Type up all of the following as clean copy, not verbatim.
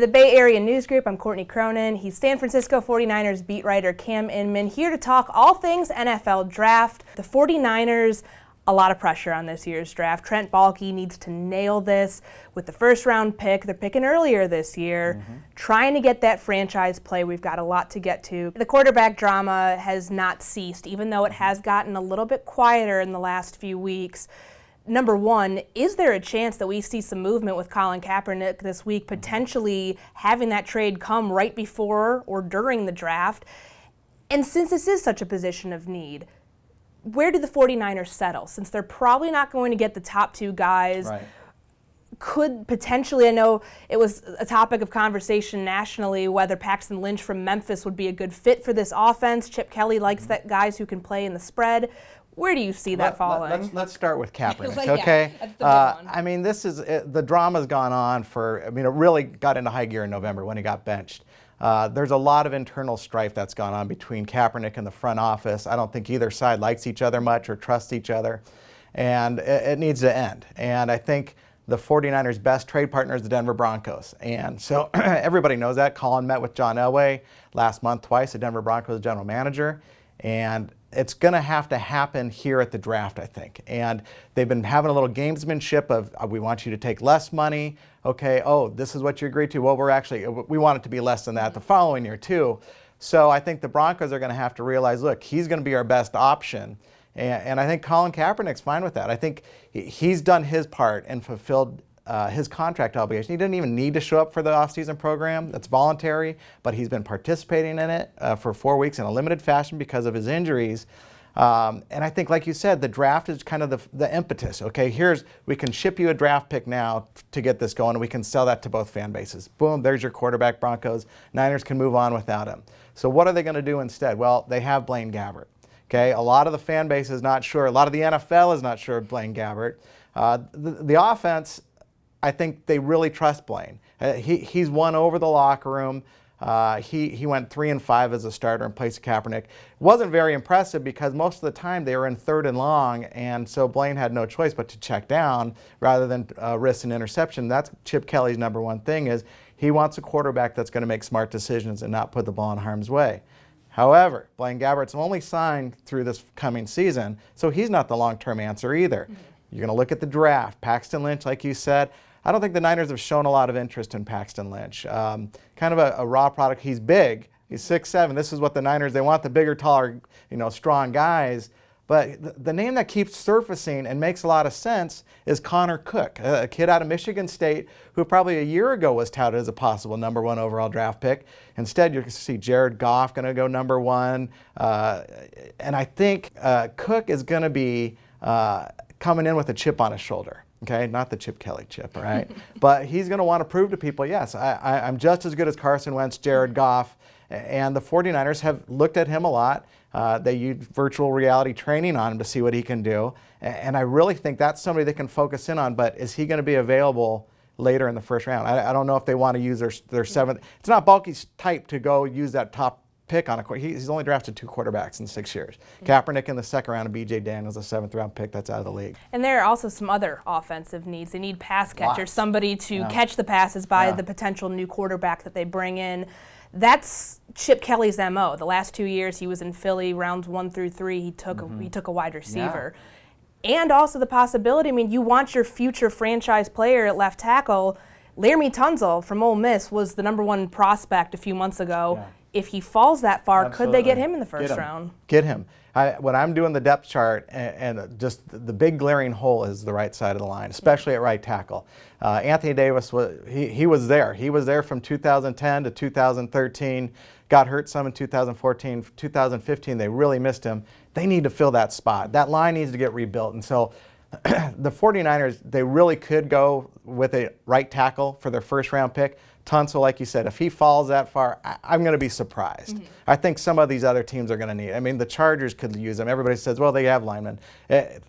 For the Bay Area News Group, I'm Courtney Cronin. He's San Francisco 49ers beat writer Cam Inman, here to talk all things NFL draft. The 49ers, a lot of pressure on this year's draft. Trent Baalke needs to nail this with the first round pick. They're picking earlier this year, trying to get that franchise play. We've got a lot to get to. The quarterback drama has not ceased, even though it has gotten a little bit quieter in the last few weeks. Number one, is there a chance that we see some movement with Colin Kaepernick this week, potentially having that trade come right before or during the draft? And since this is such a position of need, where do the 49ers settle? Since they're probably not going to get the top two guys, right. Could potentially, I know it was a topic of conversation nationally, whether Paxton Lynch from Memphis would be a good fit for this offense. Chip Kelly likes that guys who can play in the spread. Where do you see that falling? Let's start with Kaepernick, Yeah, okay? that's the big one. I mean, the drama's gone on for, it really got into high gear in November when he got benched. There's a lot of internal strife that's gone on between Kaepernick and the front office. I don't think either side likes each other much or trusts each other, and it needs to end. And I think the 49ers' best trade partner is the Denver Broncos. And so everybody knows that. Colin met with John Elway last month twice, the Denver Broncos general manager, and it's going to have to happen here at the draft, I think. And they've been having a little gamesmanship of, we want you to take less money. Okay, oh, this is what you agreed to. Well, we want it to be less than that the following year too. So I think the Broncos are going to have to realize, look, he's going to be our best option. And I think Colin Kaepernick's fine with that. I think he's done his part and fulfilled his contract obligation. He didn't even need to show up for the offseason program. That's voluntary, but he's been participating in it for 4 weeks in a limited fashion because of his injuries. And I think, like you said, the draft is kind of the impetus. Okay, we can ship you a draft pick now to get this going, and we can sell that to both fan bases. Boom, there's your quarterback, Broncos. Niners can move on without him. So what are they going to do instead? Well, they have Blaine Gabbert. Okay, a lot of the fan base is not sure. A lot of the NFL is not sure of Blaine Gabbert. The offense, I think they really trust Blaine. He's won over the locker room. He went 3-5 as a starter in place of Kaepernick. Wasn't very impressive because most of the time they were in 3rd and long, and so Blaine had no choice but to check down rather than risk an interception. That's Chip Kelly's number one thing, is he wants a quarterback that's going to make smart decisions and not put the ball in harm's way. However, Blaine Gabbert's only signed through this coming season, so he's not the long-term answer either. You're going to look at the draft. Paxton Lynch, like you said, I don't think the Niners have shown a lot of interest in Paxton Lynch. Kind of a raw product. He's big. He's 6'7". This is what the Niners, they want, the bigger, taller, strong guys. But the name that keeps surfacing and makes a lot of sense is Connor Cook, a kid out of Michigan State who probably a year ago was touted as a possible number 1 overall draft pick. Instead, you're going to see Jared Goff going to go number 1. And I think Cook is going to be coming in with a chip on his shoulder. Okay, not the Chip Kelly chip, all right? But he's going to want to prove to people, yes, I'm just as good as Carson Wentz, Jared Goff, and the 49ers have looked at him a lot. They use virtual reality training on him to see what he can do. And I really think that's somebody they can focus in on, but is he going to be available later in the first round? I don't know if they want to use their 7th. It's not Baalke's type to go use that top pick on a he's only drafted 2 quarterbacks in 6 years. Kaepernick in the 2nd round and B.J. Daniels, a 7th round pick that's out of the league. And there are also some other offensive needs. They need pass catchers, somebody to catch the passes by the potential new quarterback that they bring in. That's Chip Kelly's MO. The last 2 years he was in Philly, rounds 1 through 3, he took a wide receiver. And also the possibility, you want your future franchise player at left tackle. Laramie Tunsil from Ole Miss was the number 1 prospect a few months ago. If he falls that far, could they get him in the first round? Get him. When I'm doing the depth chart, and just the big glaring hole is the right side of the line, especially at right tackle. Anthony Davis, he was there. He was there from 2010 to 2013, got hurt some in 2014. 2015, they really missed him. They need to fill that spot. That line needs to get rebuilt. And so the 49ers, they really could go with a right tackle for their first round pick. Tunsil, like you said, if he falls that far, I'm going to be surprised. I think some of these other teams are going to need. The Chargers could use him. Everybody says, well, they have linemen.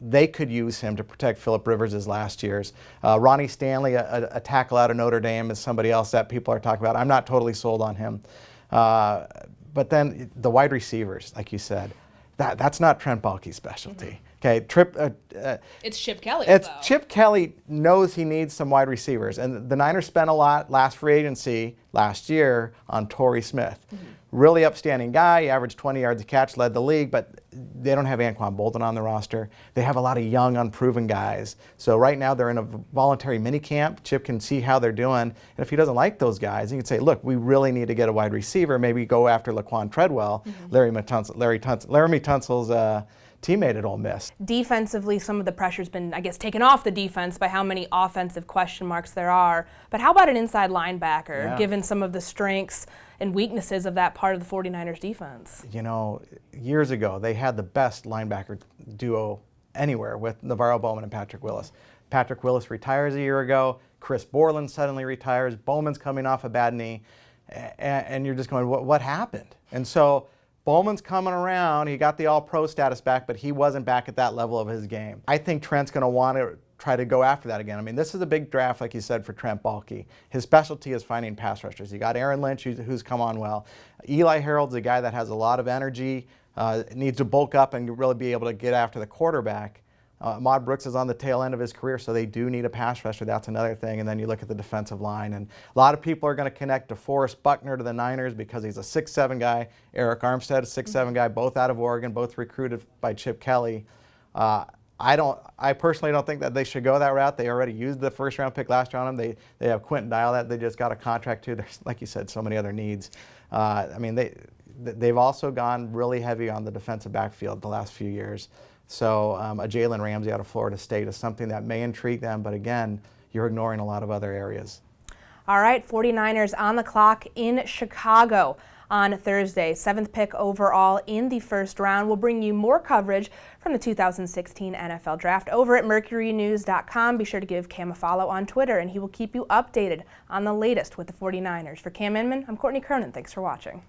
They could use him to protect Phillip Rivers' last year's. Ronnie Stanley, a tackle out of Notre Dame, is somebody else that people are talking about. I'm not totally sold on him. But then the wide receivers, like you said, that's not Trent Baalke's specialty. Okay, It's Chip Kelly. Chip Kelly knows he needs some wide receivers, and the Niners spent a lot last free agency last year on Torrey Smith. Really upstanding guy. He averaged 20 yards a catch, led the league, but they don't have Anquan Bolden on the roster. They have a lot of young, unproven guys. So right now they're in a voluntary mini camp. Chip can see how they're doing, and if he doesn't like those guys, he can say, "Look, we really need to get a wide receiver. Maybe go after Laquan Treadwell, Laramie Tunsil's teammate at Ole Miss." Defensively, some of the pressure's been, I guess, taken off the defense by how many offensive question marks there are. But how about an inside linebacker, given some of the strengths and weaknesses of that part of the 49ers defense? You know, years ago, they had the best linebacker duo anywhere with Navarro Bowman and Patrick Willis. Patrick Willis retires a year ago. Chris Borland suddenly retires. Bowman's coming off a bad knee. And you're just going, what happened? And so Bowman's coming around. He got the all-pro status back, but he wasn't back at that level of his game. I think Trent's going to want to try to go after that again. I mean, this is a big draft, like you said, for Trent Baalke. His specialty is finding pass rushers. You got Aaron Lynch, who's come on well. Eli Harold's a guy that has a lot of energy, needs to bulk up and really be able to get after the quarterback. Ahmad Brooks is on the tail end of his career, so they do need a pass rusher. That's another thing. And then you look at the defensive line, and a lot of people are going to connect DeForest Buckner to the Niners because he's a 6'7" guy. Eric Armstead, a 6'7" guy, both out of Oregon, both recruited by Chip Kelly. I personally don't think that they should go that route. They already used the first-round pick last year on them. They have Quentin Dial that they just got a contract to. There's, like you said, so many other needs. I mean, they've also gone really heavy on the defensive backfield the last few years. So a Jalen Ramsey out of Florida State is something that may intrigue them, but again, you're ignoring a lot of other areas. All right, 49ers on the clock in Chicago on Thursday. 7th pick overall in the first round. We'll bring you more coverage from the 2016 NFL Draft over at mercurynews.com. Be sure to give Cam a follow on Twitter, and he will keep you updated on the latest with the 49ers. For Cam Inman, I'm Courtney Cronin. Thanks for watching.